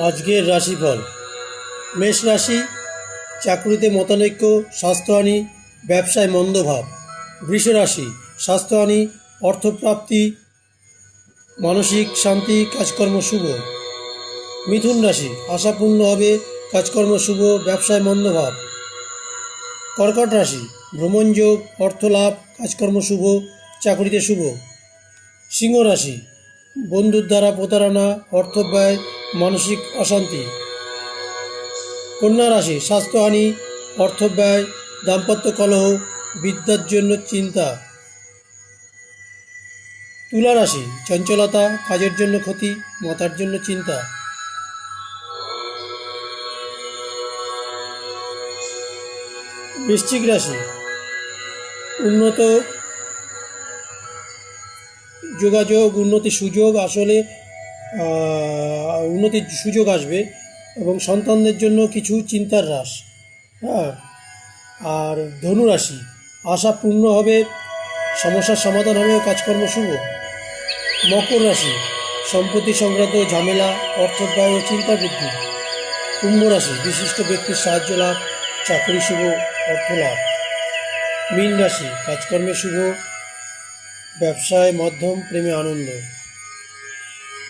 আজকের রাশিফল। মেষ রাশি, চাকরিতে মতানৈক্য, স্বাস্থ্যহানি, ব্যবসায় মন্দভাব। বৃষ রাশি, স্বাস্থ্যহানি, অর্থপ্রাপ্তি, মানসিক শান্তি, কাজকর্ম শুভ। মিথুন রাশি, আশাপূর্ণ হবে, কাজকর্ম শুভ, ব্যবসায় মন্দভাব। কর্কট রাশি, ভ্রমণযোগ, অর্থলাভ, কাজকর্ম শুভ, চাকরিতে শুভ। সিংহ রাশি, বন্ধুর দ্বারা প্রতারণা, অর্থব্যয়, মানসিক অশান্তি। কন্যা রাশি, স্বাস্থ্যহানি, অর্থব্যয়, দাম্পত্য কলহ, বিদ্যার জন্য চিন্তা। তুলা রাশি, চঞ্চলতা, কাজের জন্য ক্ষতি, মাতার জন্য চিন্তা। বৃশ্চিক রাশি, উন্নত যোগাযোগ, উন্নতির সুযোগ আসলে উন্নতির সুযোগ আসবে এবং সন্তানদের জন্য কিছু চিন্তার হ্রাস। হ্যাঁ, আর ধনুরাশি, আশা পূর্ণ হবে, সমস্যার সমাধান হবে, কাজকর্ম শুভ। মকর রাশি, সম্পত্তি সংক্রান্ত ঝামেলা, অর্থব্যয় ও চিন্তা বৃদ্ধি। কুম্ভ রাশি, বিশিষ্ট ব্যক্তির সাহায্য লাভ, চাকরি শুভ, অর্থ লাভ। মীন রাশি, কাজকর্মে শুভ, ব্যবসায় মধ্যম, প্রেমে আনন্দ।